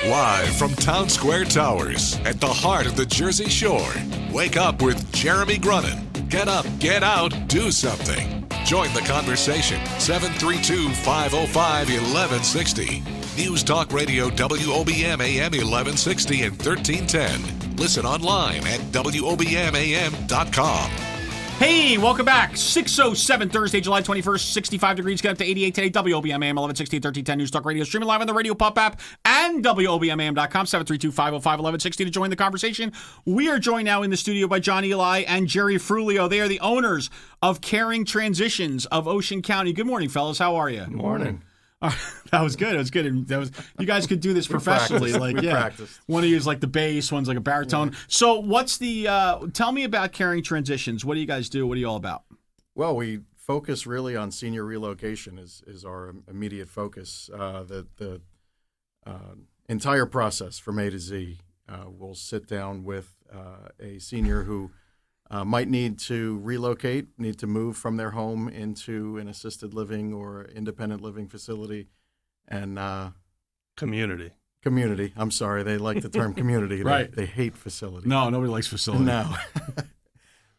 Live from Town Square Towers at the heart of the Jersey Shore. Wake up with Jeremy Grunin. Get up, get out, do something. Join the conversation. 732-505-1160. News Talk Radio WOBM AM 1160 and 1310. Listen online at WOBMAM.com. Hey, welcome back. 6:07 Thursday, July 21st, 65 degrees. Get up to 88 today. WOBM AM 1160 and 1310 News Talk Radio. Streaming live on the Radio Pop app and WOBMAM.com. 732-505-1160 to join the conversation. We are joined now in the studio by John Eli and Jerry Frulio. They are the owners of Caring Transitions of Ocean County. Good morning, fellas. How are you? Good morning. That was good. It was good. And you guys could do this professionally. Practiced. One of you is like the bass, one's like a baritone. Yeah. So what's tell me about Caring Transitions. What do you guys do? What are you all about? Well, we focus really on senior relocation is our immediate focus. The entire process from A to Z. We'll sit down with a senior who might need to relocate, need to move from their home into an assisted living or independent living facility. And community. I'm sorry. They like the term community. Right. They hate facility. No, nobody likes facility. No.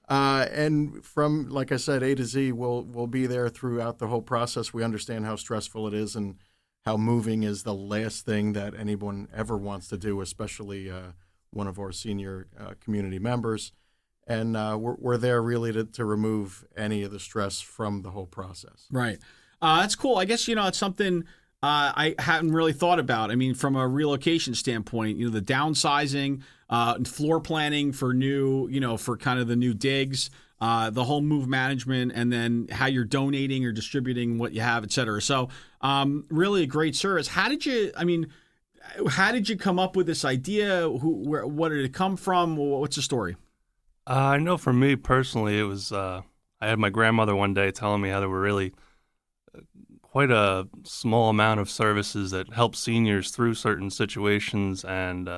And from, like I said, A to Z, we'll be there throughout the whole process. We understand how stressful it is and how moving is the last thing that anyone ever wants to do, especially one of our senior community members. And we're there really to remove any of the stress from the whole process. Right. That's cool. I guess, it's something I hadn't really thought about. I mean, from a relocation standpoint, the downsizing, floor planning for new, for kind of the new digs, the whole move management, and then how you're donating or distributing what you have, et cetera. So really a great service. How did you come up with this idea? What did it come from? What's the story? I know for me personally, it was I had my grandmother one day telling me how there were really quite a small amount of services that help seniors through certain situations, and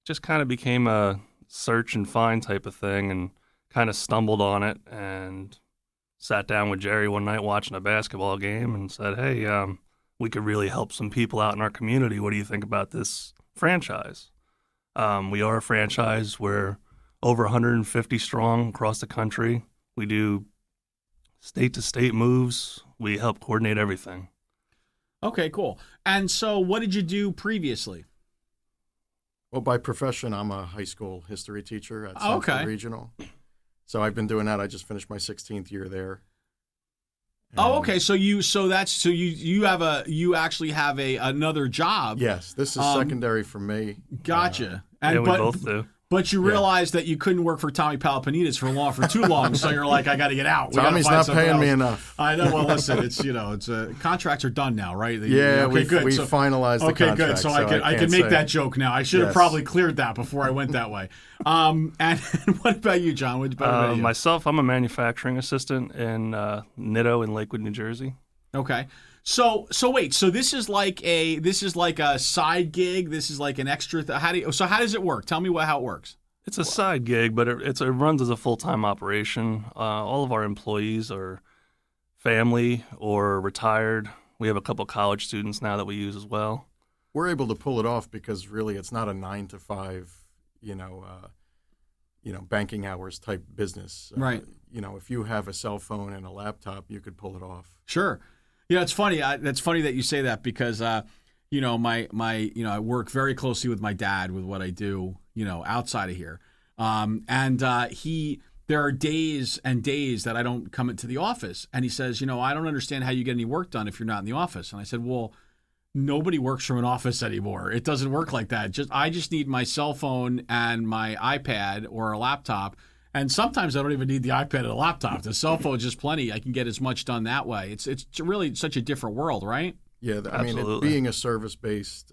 just kind of became a search and find type of thing, and kind of stumbled on it and sat down with Jerry one night watching a basketball game and said, hey, we could really help some people out in our community. What do you think about this franchise? We are a franchise. We're over 150 strong across the country. We do state-to-state moves. We help coordinate everything. Okay, cool. And so what did you do previously? Well, by profession, I'm a high school history teacher at Central Regional. So I've been doing that. I just finished my 16th year there. Okay. So you actually have another job. Yes, this is secondary for me. Gotcha. We both do. But you realized that you couldn't work for Tommy Palapanides for too long, so you're like, I got to get out. Tommy's not paying me enough. I know. Well, listen, it's contracts are done now, right? We finalized the contract. Okay, good. So I can make that joke now. I should have probably cleared that before I went that way. And what about you, John? What about you? Myself, I'm a manufacturing assistant in Nitto in Lakewood, New Jersey. Okay. So wait. So this is like a side gig. This is like an extra. How does it work? Tell me how it works. It's a side gig, but it runs as a full-time operation. All of our employees are family or retired. We have a couple college students now that we use as well. We're able to pull it off because really it's not a 9 to 5, banking hours type business. Right. If you have a cell phone and a laptop, you could pull it off. Sure. It's funny. That's funny that you say that because, I work very closely with my dad with what I do, outside of here. There are days and days that I don't come into the office. And he says, I don't understand how you get any work done if you're not in the office. And I said, well, nobody works from an office anymore. It doesn't work like that. I just need my cell phone and my iPad or a laptop. And sometimes I don't even need the iPad and a laptop. The cell phone is just plenty. I can get as much done that way. It's really such a different world, right? Yeah, Absolutely. Being a service-based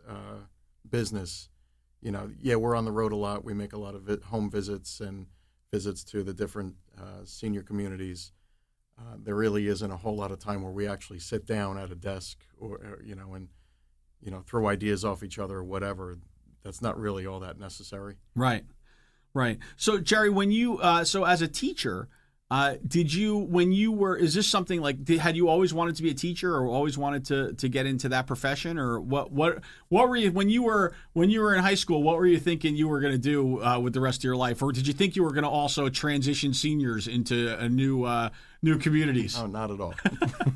business, we're on the road a lot. We make a lot of home visits and visits to the different senior communities. There really isn't a whole lot of time where we actually sit down at a desk and throw ideas off each other or whatever. That's not really all that necessary. Right. So, Jerry, when you as a teacher, Did you, when you were, is this something like, had you always wanted to be a teacher or always wanted to get into that profession, or what were you, when you were in high school, what were you thinking you were going to do with the rest of your life? Or did you think you were going to also transition seniors into a new communities? Oh, not at all.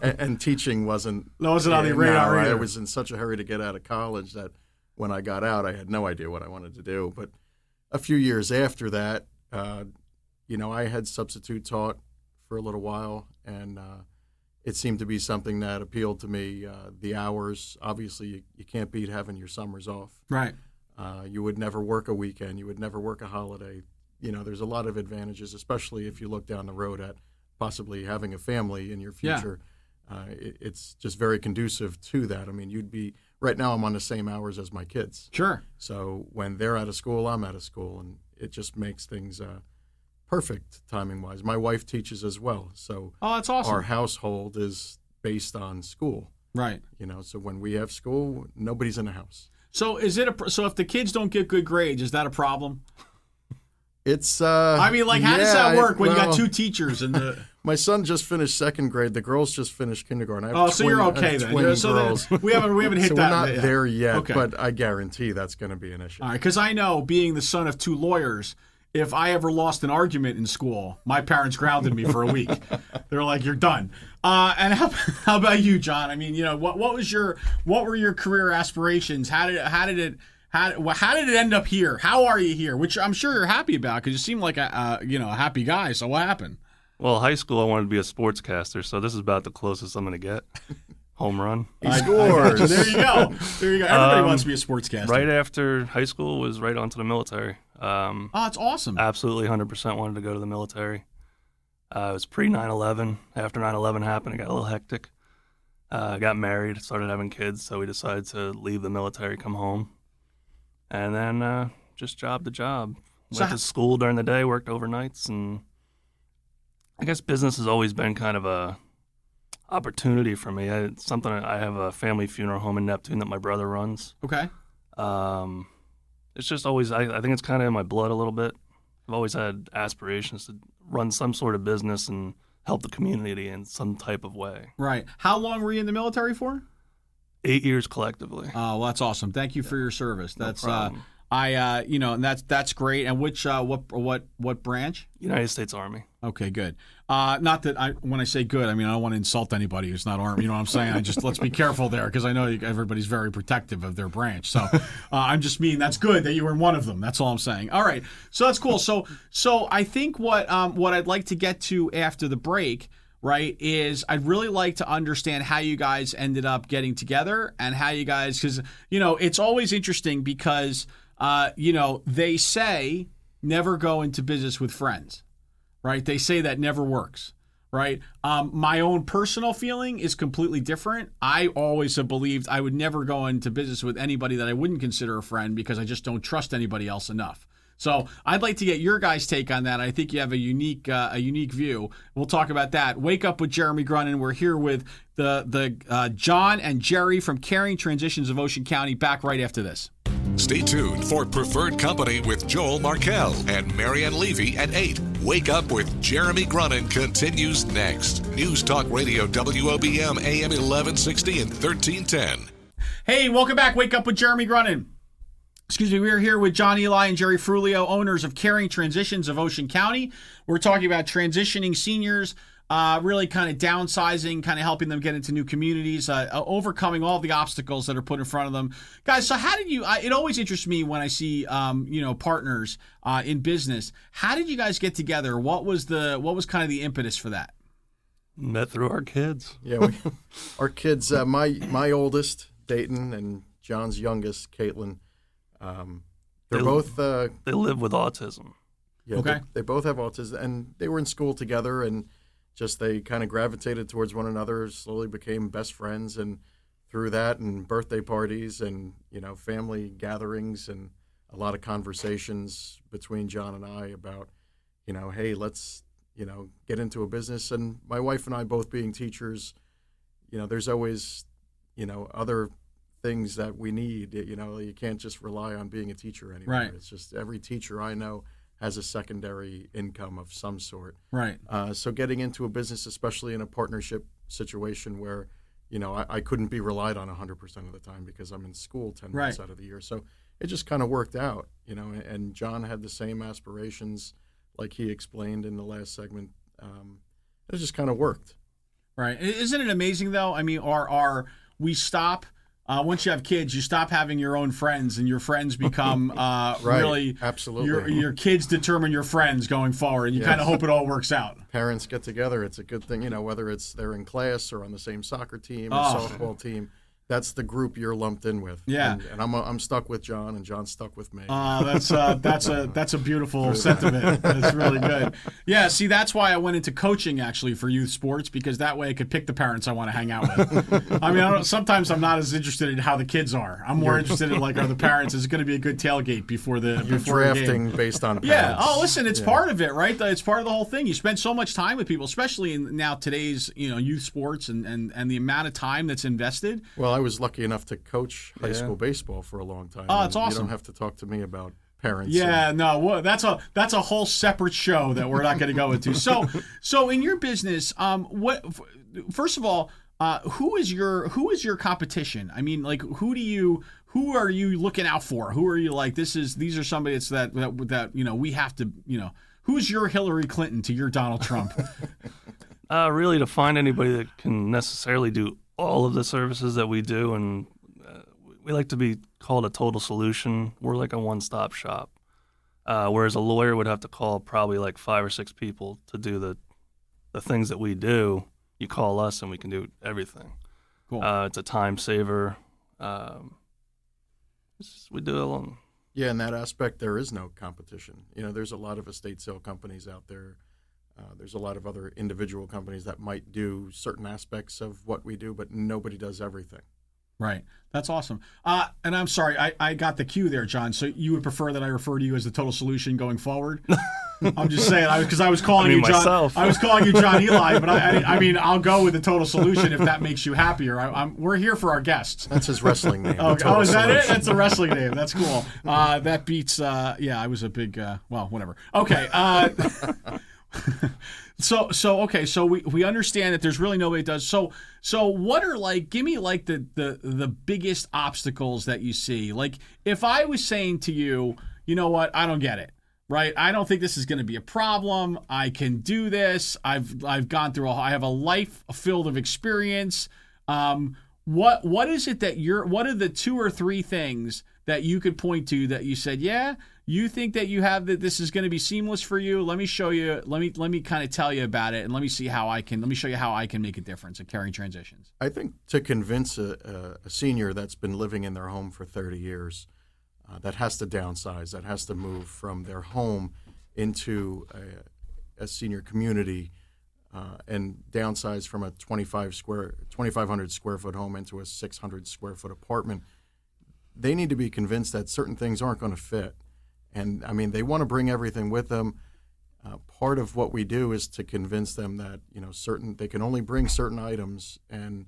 and teaching wasn't on the radar no, either. I was in such a hurry to get out of college that when I got out, I had no idea what I wanted to do. But a few years after that, I had substitute taught for a little while, and it seemed to be something that appealed to me. The hours, obviously, you can't beat having your summers off. Right. You would never work a weekend. You would never work a holiday. There's a lot of advantages, especially if you look down the road at possibly having a family in your future. It's just very conducive to that. I mean, right now I'm on the same hours as my kids. Sure. So when they're out of school, I'm out of school, and it just makes things perfect timing-wise. My wife teaches as well, so that's awesome. Our household is based on school. Right. So when we have school, nobody's in the house. So so if the kids don't get good grades, is that a problem? It's how does that work when you got two teachers and the my son just finished second grade. The girls just finished kindergarten. So you're okay then. Twin So girls. we haven't hit so that. We're not there yet, okay. But I guarantee that's going to be an issue. All right, because I know, being the son of two lawyers, if I ever lost an argument in school, my parents grounded me for a week. They're like, "You're done." And how about you, John? I mean, what were your career aspirations? How did it end up here? How are you here? Which I'm sure you're happy about, because you seem like a happy guy. So what happened? Well, high school, I wanted to be a sportscaster, so this is about the closest I'm going to get. Home run. He scores. There you go. Everybody wants to be a sportscaster. Right after high school was right onto the military. It's awesome. Absolutely 100% wanted to go to the military. It was pre 9/11. After 9/11 happened, it got a little hectic. Got married, started having kids, so we decided to leave the military, come home. And then just job to job. Went to school during the day, worked overnights, and I guess business has always been kind of a opportunity for me. I have a family funeral home in Neptune that my brother runs. Okay. It's just always, I think it's kind of in my blood a little bit. I've always had aspirations to run some sort of business and help the community in some type of way. Right. How long were you in the military for? 8 years collectively. Oh, well, that's awesome. Thank you for your service. That's No problem. and that's great. And which what branch? United States Army. Okay, good. Not that when I say good, I mean I don't want to insult anybody who's not Army. You know what I'm saying? Let's be careful there, because I know everybody's very protective of their branch. So I'm just mean that's good that you were in one of them. That's all I'm saying. All right, so that's cool. So I think what I'd like to get to after the break, right, is I'd really like to understand how you guys ended up getting together, and how you guys, because it's always interesting, because they say never go into business with friends, right? They say that never works, right? My own personal feeling is completely different. I always have believed I would never go into business with anybody that I wouldn't consider a friend, because I just don't trust anybody else enough. So I'd like to get your guys' take on that. I think you have a unique view. We'll talk about that. Wake Up with Jeremy Grunin. We're here with the John and Jerry from Caring Transitions of Ocean County. Back right after this. Stay tuned for Preferred Company with Joel Markell and Marianne Levy at 8. Wake Up with Jeremy Grunin continues next. News Talk Radio WOBM AM 1160 and 1310. Hey, welcome back. Wake Up with Jeremy Grunin. Excuse me, we're here with John Eli and Jerry Frulio, owners of Caring Transitions of Ocean County. We're talking about transitioning seniors, really kind of downsizing, kind of helping them get into new communities, overcoming all the obstacles that are put in front of them. Guys, so how did you, it always interests me when I see, partners in business. How did you guys get together? What was kind of the impetus for that? Met through our kids. Yeah, our kids, my oldest, Dayton, and John's youngest, Caitlin, they live with autism. Yeah, okay. They both have autism, and they were in school together, and just they kind of gravitated towards one another, slowly became best friends, and through that and birthday parties and, family gatherings and a lot of conversations between John and I about, hey, let's, get into a business. And my wife and I both being teachers, there's always, other things that we need. You can't just rely on being a teacher anymore. Right. It's just every teacher I know has a secondary income of some sort. Right. So getting into a business, especially in a partnership situation where, I couldn't be relied on 100% of the time because I'm in school 10 months out of the year. So it just kind of worked out, and John had the same aspirations like he explained in the last segment. It just kind of worked. Right. Isn't it amazing, though? I mean, we stop once you have kids, you stop having your own friends, and your friends become really absolutely. Your kids determine your friends going forward. And you kind of hope it all works out. Parents get together; it's a good thing, whether it's they're in class or on the same soccer team or softball team. That's the group you're lumped in with. Yeah, and I'm stuck with John, and John's stuck with me. That's a beautiful sentiment. That's really good. Yeah, see, that's why I went into coaching actually for youth sports, because that way I could pick the parents I want to hang out with. I mean, sometimes I'm not as interested in how the kids are. I'm more interested in are the parents? Is it going to be a good tailgate before the drafting game? Based on parents. Yeah. Oh, listen, it's part of it, right? It's part of the whole thing. You spend so much time with people, especially in now today's youth sports and the amount of time that's invested. Well, I was lucky enough to coach high school baseball for a long time. Oh, it's awesome. You don't have to talk to me about parents. Yeah, no, that's a whole separate show that we're not going to go into. So in your business, first of all, who is your competition? I mean, who are you looking out for? Who are you like? These are somebody that's that we have to who's your Hillary Clinton to your Donald Trump? Really, to find anybody that can necessarily do all of the services that we do, and we like to be called a total solution. We're like a one-stop shop, whereas a lawyer would have to call probably like 5 or 6 people to do the things that we do. You call us and we can do everything. Cool. It's a time saver. We do it alone. Yeah, in that aspect, there is no competition. There's a lot of estate sale companies out there. There's a lot of other individual companies that might do certain aspects of what we do, but nobody does everything. Right. That's awesome. And I'm sorry, I got the cue there, John. So you would prefer that I refer to you as the total solution going forward? I'm just saying, because I was calling you John. Myself. I was calling you John Eli, but I mean, I'll go with the total solution if that makes you happier. We're here for our guests. That's his wrestling name. Oh, is that it? That's the wrestling name. That's cool. That beats. I was a big. Whatever. Okay. So we understand that there's really nobody that does. So what are give me the biggest obstacles that you see? Like, if I was saying to you, you know what, I don't get it, right? I don't think this is going to be a problem. I can do this. I've gone through I have a life filled of experience. What is it that what are the 2 or 3 things that you could point to that you said, yeah, you think that you have that this is going to be seamless for you? Let me show you. Let me kind of tell you about it, and let me show you how I can make a difference at carrying transitions. I think to convince a senior that's been living in their home for 30 years, that has to downsize, that has to move from their home into a senior community, and downsize from a 2,500 square foot home into a 600 square foot apartment, they need to be convinced that certain things aren't going to fit. And I mean, they want to bring everything with them. Part of what we do is to convince them that they can only bring certain items, and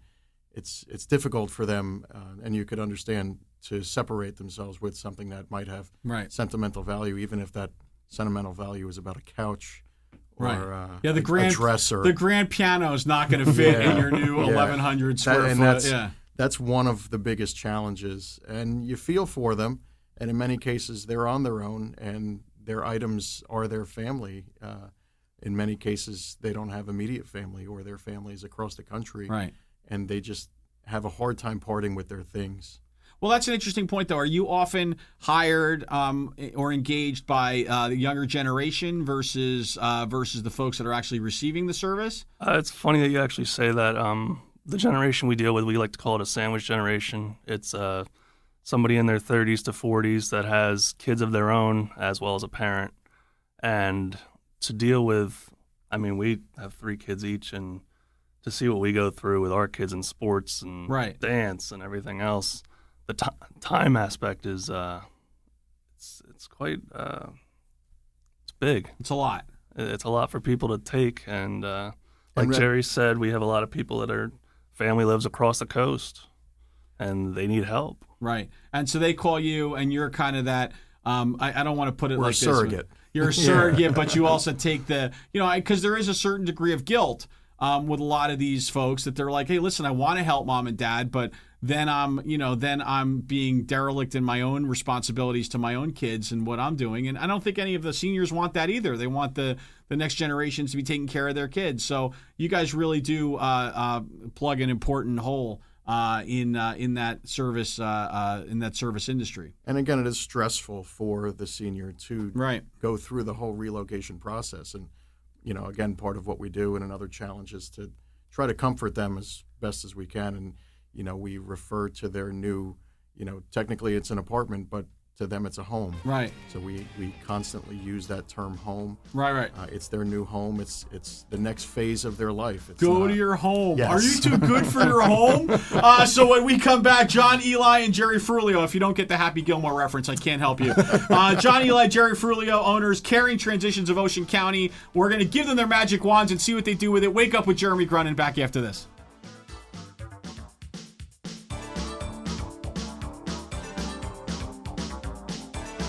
it's difficult for them. And you could understand to separate themselves with something that might have sentimental value, even if that sentimental value is about a couch or the a dresser. The grand piano is not going to fit in your new 1,100 square foot. That's one of the biggest challenges, and you feel for them. And in many cases, they're on their own, and their items are their family. In many cases, they don't have immediate family, or their families across the country, and they just have a hard time parting with their things. Well, that's an interesting point, though. Are you often hired or engaged by the younger generation versus the folks that are actually receiving the service? It's funny that you actually say that. The generation we deal with, we like to call it a sandwich generation. It's somebody in their 30s to 40s that has kids of their own as well as a parent. And to deal with, I mean, we have 3 kids each, and to see what we go through with our kids in sports and dance and everything else, the time aspect is it's quite it's big. It's a lot. It's a lot for people to take, and like Jerry said, we have a lot of people that are family lives across the coast, and they need help. Right. And so they call you, and you're kind of that I don't want to put it We're like a surrogate. this. You're a surrogate, but you also take the, because there is a certain degree of guilt with a lot of these folks that they're like, hey, listen, I want to help mom and dad, but then I'm being derelict in my own responsibilities to my own kids and what I'm doing. And I don't think any of the seniors want that either. They want the next generations to be taking care of their kids. So you guys really do plug an important hole in that service industry. And again, it is stressful for the senior to go through the whole relocation process. And again, part of what we do and another challenge is to try to comfort them as best as we can. And we refer to their new, technically it's an apartment, but to them it's a home. Right. So we constantly use that term home. Right. It's their new home. It's the next phase of their life. Go to your home. Yes. Are you too good for your home? So when we come back, John, Eli, and Jerry Frulio. If you don't get the Happy Gilmore reference, I can't help you. John, Eli, Jerry Frulio, owners, Caring Transitions of Ocean County. We're going to give them their magic wands and see what they do with it. Wake Up with Jeremy Grunin back after this.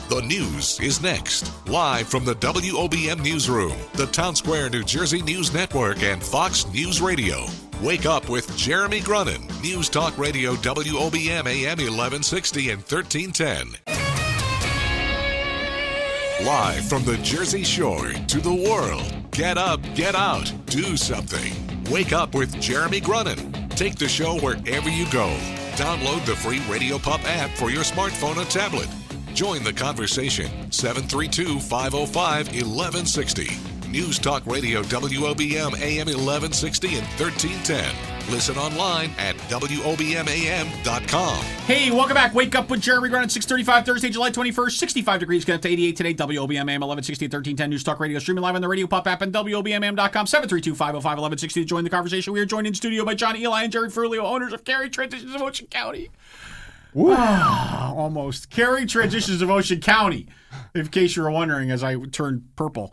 The news is next. Live from the WOBM Newsroom, the Town Square, New Jersey News Network, and Fox News Radio. Wake Up with Jeremy Grunin. News Talk Radio WOBM AM 1160 and 1310. Live from the Jersey Shore to the world. Get up, get out, do something. Wake Up with Jeremy Grunin. Take the show wherever you go. Download the free Radio Pup app for your smartphone or tablet. Join the conversation, 732-505-1160. News Talk Radio WOBM AM 1160 and 1310. Listen online at WOBMAM.com. Hey, welcome back. Wake Up with Jeremy Grunin, 6:35 Thursday, July 21st, 65 degrees. Get up to 88 today. WOBM AM 1160 and 1310. News Talk Radio. Streaming live on the Radio Pop app and WOBMAM.com. 732-505-1160 to join the conversation. We are joined in studio by John, Eli, and Jerry Frulio, owners of Caring Transitions of Ocean County. Almost. Caring Transitions of Ocean County, in case you were wondering, as I turned purple.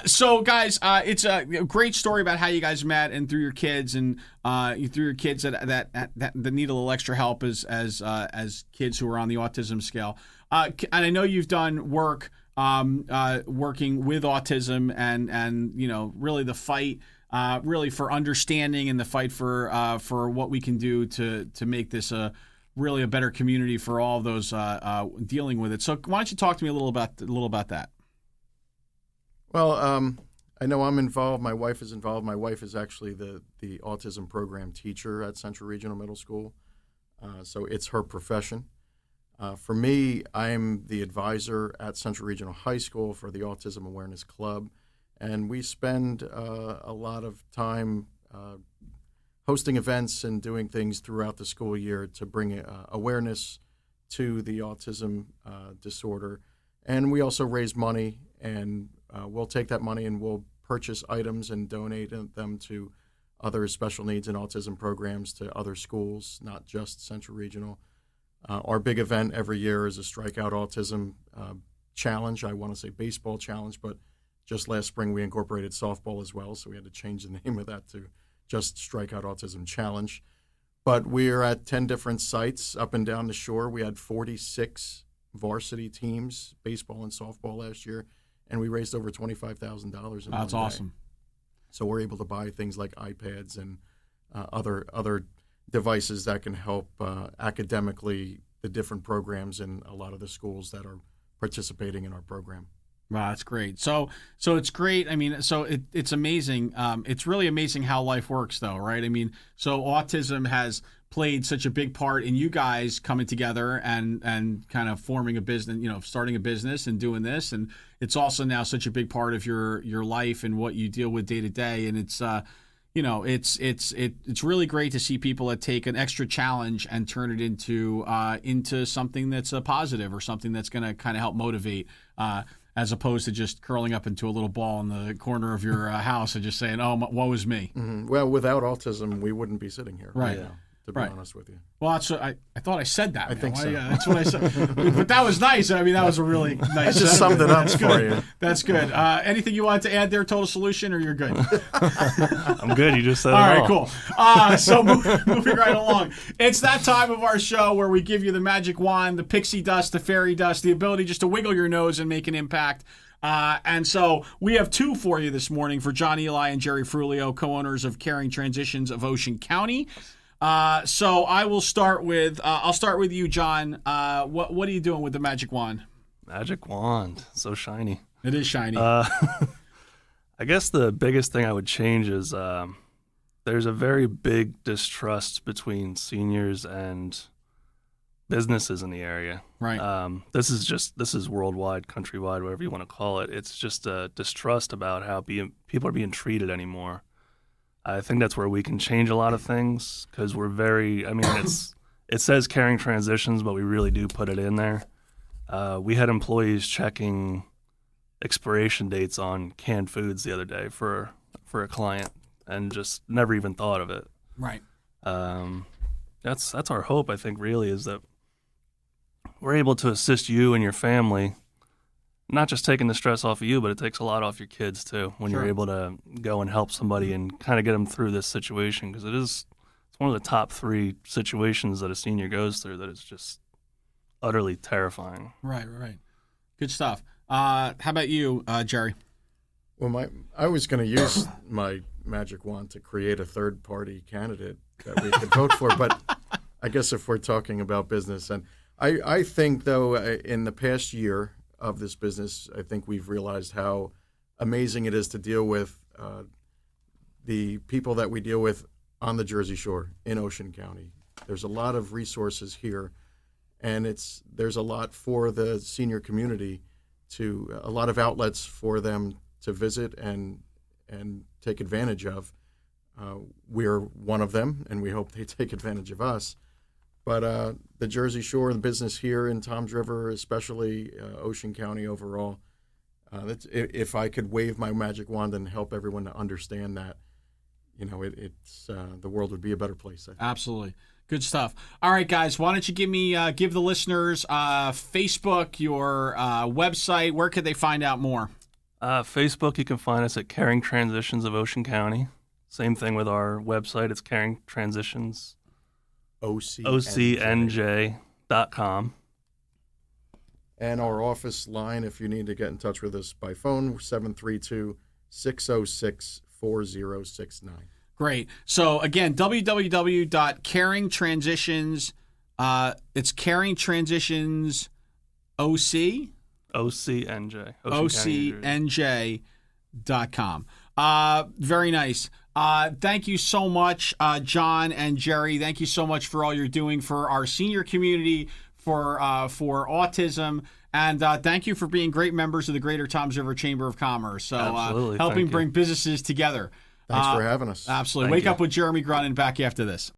So, guys, it's a great story about how you guys met and through your kids and through your kids that need a little extra help as kids who are on the autism scale. And I know you've done work working with autism and really the fight. Really for understanding and the fight for what we can do to make this really a better community for all of those dealing with it. So why don't you talk to me a little about that? Well, I know I'm involved. My wife is involved. My wife is actually the autism program teacher at Central Regional Middle School. So it's her profession. For me, I'm the advisor at Central Regional High School for the Autism Awareness Club. And we spend a lot of time hosting events and doing things throughout the school year to bring awareness to the autism disorder. And we also raise money, and we'll take that money and we'll purchase items and donate them to other special needs and autism programs to other schools, not just Central Regional. Our big event every year is a Strikeout Autism Challenge. I want to say baseball challenge, but just last spring we incorporated softball as well, so we had to change the name of that to just Strikeout Autism Challenge. But we're at 10 different sites up and down the shore. We had 46 varsity teams, baseball and softball last year, and we raised over $25,000. That's awesome. So we're able to buy things like iPads and other devices that can help academically the different programs in a lot of the schools that are participating in our program. Wow, that's great. So it's great. I mean, so it's amazing. It's really amazing how life works, though, right? I mean, so autism has played such a big part in you guys coming together and kind of forming a business, starting a business and doing this. And it's also now such a big part of your life and what you deal with day to day. And it's it's really great to see people that take an extra challenge and turn it into something that's a positive or something that's going to kind of help motivate. As opposed to just curling up into a little ball in the corner of your house and just saying, "Oh, woe is me." Mm-hmm. Well, without autism, we wouldn't be sitting here right now. to be honest with you. Well, I thought I said that. I think so. Yeah, that's what I said. But that was nice. I mean, that was a really nice. I just summed it up That's for good. you. That's good. Anything you wanted to add there, Total Solution, or you're good? I'm good. You just said All it right, all. cool. So moving right along. It's that time of our show where we give you the magic wand, the pixie dust, the fairy dust, the ability just to wiggle your nose and make an impact. And so we have two for you this morning for John Eli and Jerry Frulio, co-owners of Caring Transitions of Ocean County. So I will start with I'll start with you, John. What are you doing with the magic wand? Magic wand, so shiny. It is shiny. I guess the biggest thing I would change is there's a very big distrust between seniors and businesses in the area. Right. This is worldwide, countrywide, whatever you want to call it. It's just a distrust about how people are being treated anymore. I think that's where we can change a lot of things because we're it says Caring Transitions, but we really do put it in there. We had employees checking expiration dates on canned foods the other day for a client and just never even thought of it. Right. That's our hope, I think, really, is that we're able to assist you and your family, not just taking the stress off of you, but it takes a lot off your kids too when Sure. you're able to go and help somebody and kind of get them through this situation, because it's one of the top 3 situations that a senior goes through that is just utterly terrifying. Right. Good stuff. How about you, Jerry? Well, I was going to use my magic wand to create a third-party candidate that we could vote for, but I guess if we're talking about business, and I think, though, in the past year of this business, I think we've realized how amazing it is to deal with the people that we deal with on the Jersey Shore in Ocean County. There's a lot of resources here, and there's a lot for the senior community, a lot of outlets for them to visit and take advantage of. We're one of them, and we hope they take advantage of us. But the Jersey Shore, the business here in Toms River, especially Ocean County overall, if I could wave my magic wand and help everyone to understand that, the world would be a better place, I think. Absolutely. Good stuff. All right, guys, why don't you give the listeners Facebook, your website. Where could they find out more? Facebook, you can find us at Caring Transitions of Ocean County. Same thing with our website. It's Caring Transitions, OCNJ.com. And our office line, if you need to get in touch with us by phone, 732-606-4069. Great. So again, www.caringtransitions. It's Caring Transitions OC. OCNJ. OCNJ.com. Very nice. Thank you so much, John and Jerry. Thank you so much for all you're doing for our senior community, for autism, and thank you for being great members of the Greater Toms River Chamber of Commerce. So Absolutely. helping Thank you. bring businesses together. Thanks for having us. Absolutely. Thank Wake you. up with Jeremy Grunin back after this.